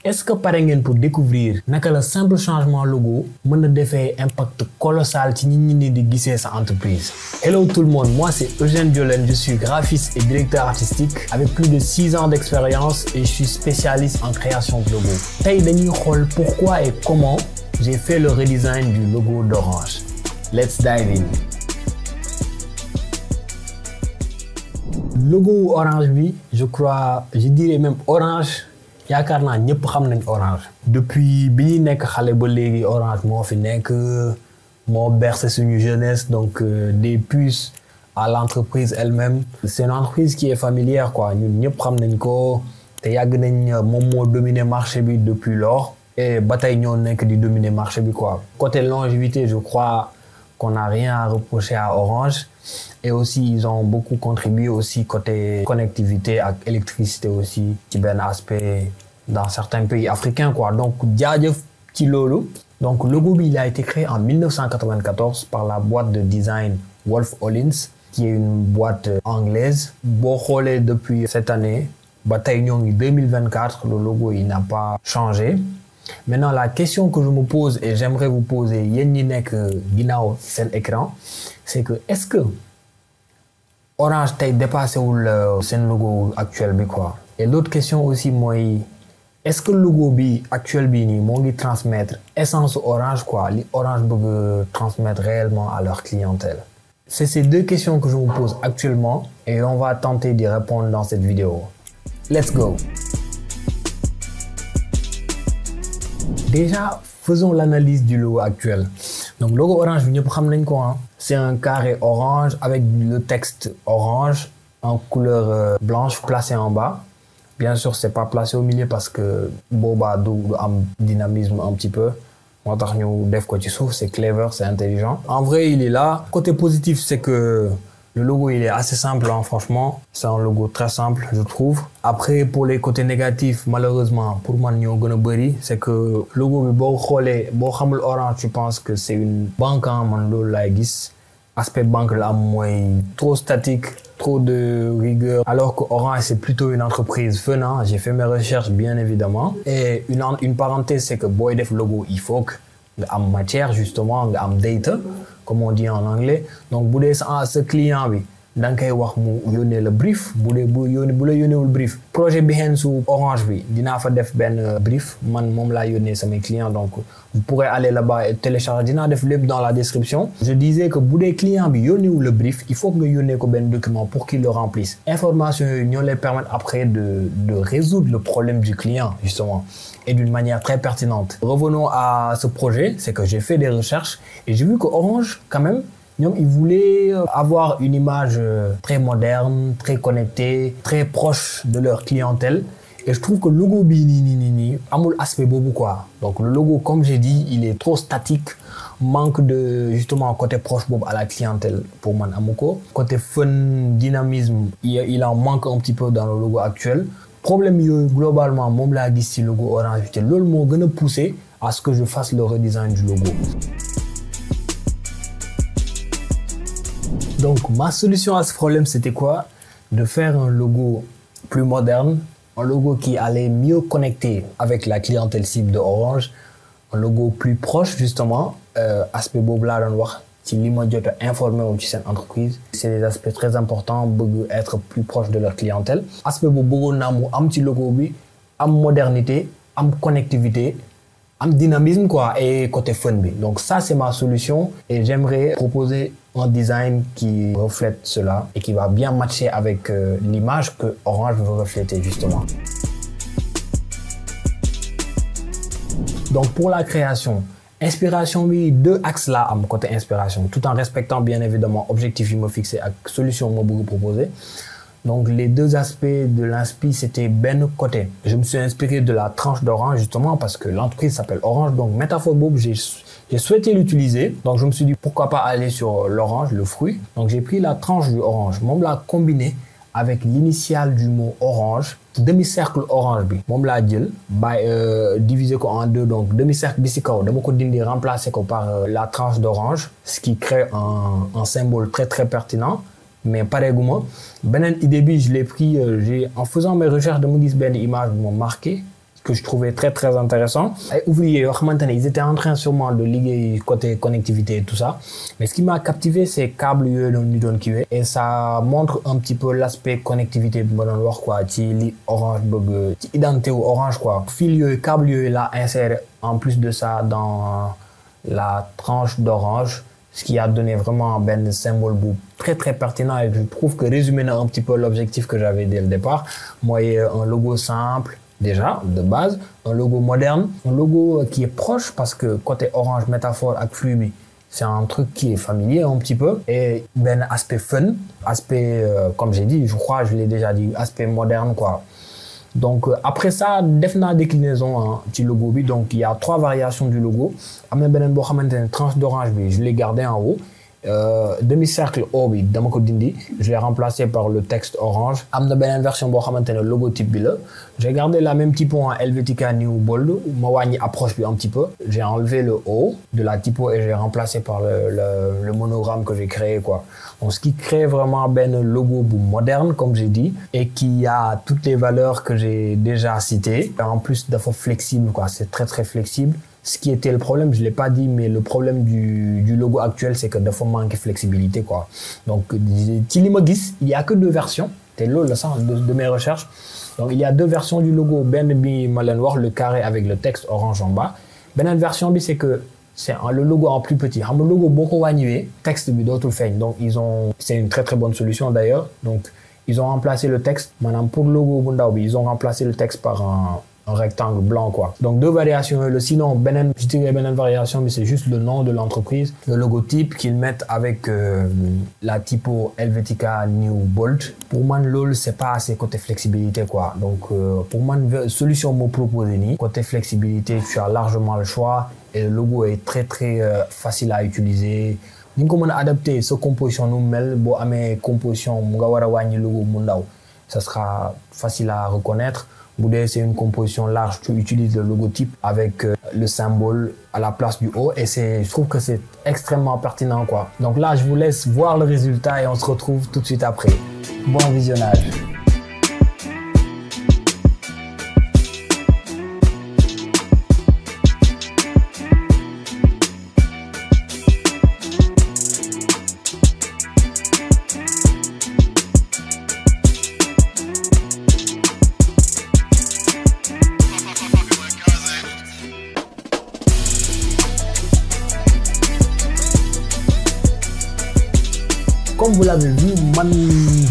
Est-ce que pare ngeen pour découvrir naka la simple changement logo mën na defee impact colossal ci nit ñi di gisee sa entreprise? Hello tout le monde, moi c'est Eugène Diolène, je suis graphiste et directeur artistique avec plus de 6 ans d'expérience et je suis spécialiste en création de logo. Tey dañuy xool pourquoi et comment j'ai fait le redesign du logo d'Orange. Let's dive in. Logo Orange bi, je dirais même Orange. yaakaar naa ñëpp xam nañ Orange depuis bi ñuy nekk xale ba léegi Orange moo fi nekk moo bercé suñu jeunesse donc des puces à l'entreprise elle-même c'est une entreprise qui est familière quoi ñun ñëpp xam nañ ko te yàgg nañ moom moo dominer marché bi depuis lors et ba tey ñoo nekk di dominer marché bi quoi côté longévité je crois qu'on n'a rien à reprocher à Orange et aussi ils ont beaucoup contribué aussi côté connectivité ak électricité aussi ci benn aspect dans certains pays africains quoi donc jaajëf ci loolu donc logo bi il a été créé en 1994 par la boîte de design Wolf Hollins qui est une boîte anglaise boo xoolee depuis cette année ba tey ñoo ngi 2024 le logo il n'a pas changé. Maintenant la question que je me pose et j'aimerais vous poser yéen ñi nekk ginnaaw seen écran c'est que est-ce que Orange tey dépassé wul seen logo actuel bi quoi et l'autre question aussi mooy est-ce que logo bi actuel bi nii moo ngi transmettre essence Orange quoi li Orange bëgg transmettre réellement à leur clientèle. C'est ces deux questions que je me pose actuellement et on va tenter d'y répondre dans cette vidéo. Let's go. Déjà, faisons l'analyse du logo actuel. Donc, le logo Orange, c'est un carré orange avec le texte orange en couleur blanche placé en bas. Bien sûr, c'est pas placé au milieu parce que boba do am dynamisme un petit peu. C'est clever, c'est intelligent. En vrai, il est là. Côté positif, c'est que le logo, il est assez simple, hein, franchement. C'est un logo très simple, je trouve. Après, pour les côtés négatifs, malheureusement, pour moi, c'est que le logo, bo xamul Orange, tu penses que c'est une banque, hein, man lolu lay gis. Aspect banque là, mooy trop statique, trop de rigueur. Alors que Orange, c'est plutôt une entreprise fun, hein. J'ai fait mes recherches, bien évidemment. Et une parenthèse, c'est que boy def logo, il faut que nga am matière justement nga am data comme on dit en anglais donc bu dee sa client bi da nga koy wax mu yónnee le brief bu la yónneewul brief projet bi xeen su Orange bi dinaa fa def benn brief man moom laa yónnee samay clients donc vous pourrez aller là-bas et télécharger dinaa def lépp dans la description. Je disais que bu dee client bi yónneewul le brief il faut que nga yónnee ko benn document pour qu'il le remplisse information yooyu ñoo lay permettre après de résoudre le problème du client justement et d'une manière très pertinente. Revenons à ce projet, c'est que j'ai fait des recherches et j'ai vu que Orange, quand même, ils voulaient avoir une image très moderne, très connectée, très proche de leur clientèle. Et je trouve que le logo amul aspect bobo quoi. Donc le logo, comme j'ai dit, il est trop statique, manque de justement côté proche bobo à la clientèle pour man amuko. Côté fun, dynamisme, il en manque un petit peu dans le logo actuel. Problème globalement moom laa gis ci logo Orange te loolu moo gën a poussé à ce que je fasse le redesign du logo. Donc ma solution à ce problème c'était quoi? De faire un logo plus moderne, un logo qui allait mieux connecter avec la clientèle cible de Orange, un logo plus proche justement aspect boobu laa doon wax ci li ma jot a informé wu ci seen entreprise. C'est des aspects très importants bëgg être plus proche de leur clientèle. Aspect boobu bëggoon naa mu am ci logo bi am modernité am connectivité am dynamisme quoi et côté fun bi. Donc ça c'est ma solution et j'aimerais proposer un design qui reflète cela et qui va bien matcher avec l'image que Orange veut refléter justement. Donc pour la création, inspiration bi deux axes là am côté inspiration tout en respectant bien évidemment objectif yi ma fixé ak solution ma bëgg proposer. Donc les deux aspects de l'inspi c'était benn côté. Je me suis inspiré de la tranche d'Orange justement parce que l'entreprise s'appelle Orange donc métaphore boobu j'ai souhaité l'utiliser. Donc je me suis dit pourquoi pas aller sur l'orange, le fruit. Donc j'ai pris la tranche du orange moom laa combiné avec l'initiale du mot orange demi-cercle orange bi moom laa jël diviser ko en deux donc demi-cercle bi ci kaw dama ko dindi remplacer ko par la tranche d'orange ce qui crée un symbole très très pertinent. Mais pareeguma beneen idée bi je l'ai pris en faisant mes recherches dama gis benn image bu ma marqué que je trouvais très intéressant. Et ouvriers, ils étaient en train sûrement de liguer côté connectivité et tout ça. Mais ce qui m'a captivé, c'est câbles et ça montre un petit peu l'aspect connectivité quoi, Orange, identité Orange quoi. Fil câble là inséré en plus de ça dans la tranche d'Orange, ce qui a donné vraiment un symbole très pertinent et je trouve que résumé un petit peu l'objectif que j'avais dès le départ. Moi, un logo simple déjà de base, un logo moderne, un logo qui est proche parce que côté Orange métaphore avec Flubi, c'est un truc qui est familier un petit peu et ben aspect fun, aspect comme j'ai dit, je crois je l'ai déjà dit, aspect moderne quoi. Donc après ça, définitivement déclinaison du logo bi, donc il y a 3 variations du logo. Amna benen bo xamantene tranche d'orange bi, je l'ai gardé en haut. Demi-cercle O bi dama ko dindi, je l'ai remplacé par le texte orange. Amna benen version bo xamantene logotype bi la. J'ai gardé la même typo en Helvetica New Bold, ma wàññi approche bi un petit peu. J'ai enlevé le O de la typo et j'ai remplacé par le monogramme que j'ai créé quoi. Donc ce qui crée vraiment ben logo moderne comme j'ai dit et qui a toutes les valeurs que j'ai déjà citées. En plus d'être flexible quoi, c'est très flexible. Ce qui était le problème, je l'ai pas dit, mais le problème du logo actuel, c'est que de fois manque de flexibilité quoi. Donc il y a que 2 versions. C'est le sens de mes recherches. Donc il y a 2 versions du logo. Ben bi malen wax le carré avec le texte orange en bas. Benen version bi c'est que c'est le logo en plus petit. Le logo beaucoup wàññiwee, texte bi dootul feeñ. Donc c'est une très bonne solution d'ailleurs. Donc ils ont remplacé le texte. Maintenant pour le logo bu ndaw bi, ils ont remplacé le texte par un rectangle blanc quoi. Donc 2 variations. Sinon je dirais benen variation mais c'est juste le nom de l'entreprise, le logotype qu'ils mettent avec la typo Helvetica New Bold. Pour moi lol c'est pas assez côté flexibilité quoi. Donc pour moi solution me proposée ni côté flexibilité, tu as largement le choix et le logo est très facile à utiliser. Ni ko mën adapter sa composition nu mel bo amé composition mu nga wara wañi logo mu ndaw, ça sera facile à reconnaître. Boudé, c'est une composition large, tu utilises le logotype avec le symbole à la place du haut et je trouve que c'est extrêmement pertinent quoi. Donc là, je vous laisse voir le résultat et on se retrouve tout de suite après. Bon visionnage. Comme vous l'avez vu,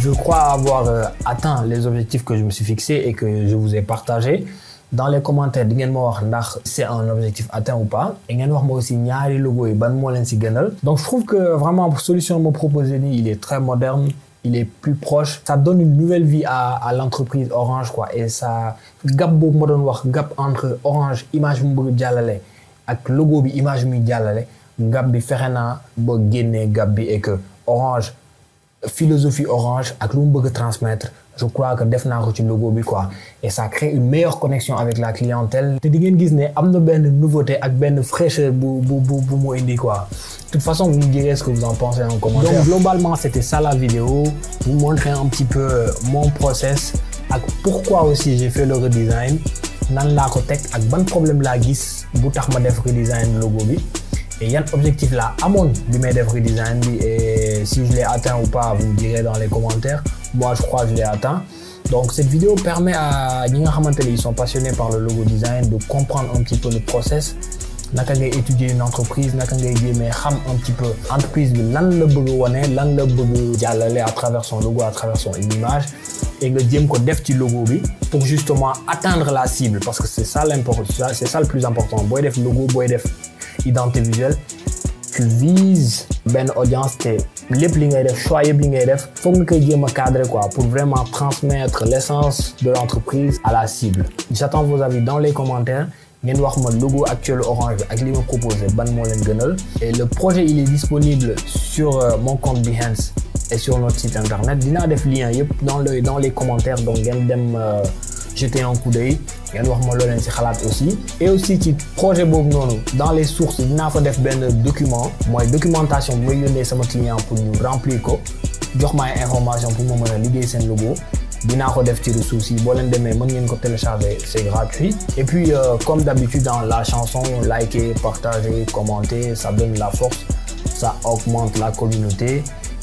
je crois avoir atteint les objectifs que je me suis fixés et que je vous ai partagés. Dans les commentaires, di ngeen ma wax ndax c'est un objectif atteint ou pas. Et ngeen wax ma aussi ñaari logo yi ban moo leen ci gënal. Donc je trouve que vraiment la solution me proposée ni, il est très moderne, il est plus proche. Ça donne une nouvelle vie à l'entreprise Orange quoi. Et ça gap boobu ma doon wax gap entre Orange image mu bëgg jàllale ak logo bi image mi jàllale gap bi fexe naa ba génnee gap bi et que Orange philosophie Orange ak lu mu bëgg transmettre, je crois que def naa ko ci logo bi quoi et ça crée une meilleure connexion avec la clientèle. Te di ngeen gis ne am na benn nouveauté ak benn fraîcheur bu mu indi quoi. De toute façon, vous me direz ce que vous en pensez en commentaire. Donc globalement, c'était ça la vidéo. Vous montrer un petit peu mon process ak pourquoi aussi j'ai fait le redesign, nan laa ko teg ak ban problème laa gis bu tax ma def redesign logo bi. Et il y a un objectif là, à mon redesign, et si je l'ai atteint ou pas, vous me direz dans les commentaires. Moi, je crois que je l'ai atteint. Donc, cette vidéo permet à ñi nga xamantene ils sont passionnés par le logo design de comprendre un petit peu le process. Naka ngay étudier une entreprise, naka ngay jéemee xam un petit peu entreprise bi lan la bëgg woné, lan la bëgg jàllale à travers son logo, à travers son image, et nga jéem ko def ci logo bi pour justement atteindre la cible parce que c'est ça l'important, c'est ça le plus important. Boy def logo, boy def identité visuelle, tu vises ben audience te lépp li ngay def choix yëpp li ngay def foog nga koy jéem a cadrer quoi pour vraiment transmettre l'essence de l'entreprise à la cible. J'attends vos avis dans les commentaires. Ngeen wax ma logo actuel Orange ak li ma proposé ban moo leen gënal. Et le projet il est disponible sur mon compte Behance et sur notre site internet. Dinaa def lien yëpp dans les commentaires donc ngeen dem jeter un coup d'œil. Ngeen wax ma loo leen ci xalaat aussi. Et aussi ci projet boobu noonu dans les sources dinaa fa def benn document mooy documentation bu may yónnee sama client pour ñu remplir ko jox ma ay information pour ma mën a liggéey seen logo. dinaa ko def ci ressources yi boo leen demee mën ngeen ko télécharger, c'est gratuit. Et puis comme d'habitude dans la chanson, likez, partagez, commentez, ça donne la force, ça augmente la communauté.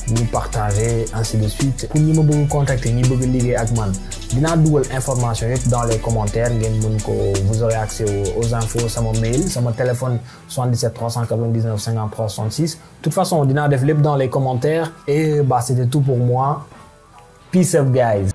Nous partager, ainsi de suite. Pour ñi ma bëgg contacter ñi bëgg liggéey ak man dinaa dugal information yëpp dans les commentaires ngeen mën ko, vous aurez accès aux infos sama mail sama téléphone 77 399 53 66. De toute façon dinaa def lépp dans les commentaires et bah c'était tout pour moi. Peace up guys.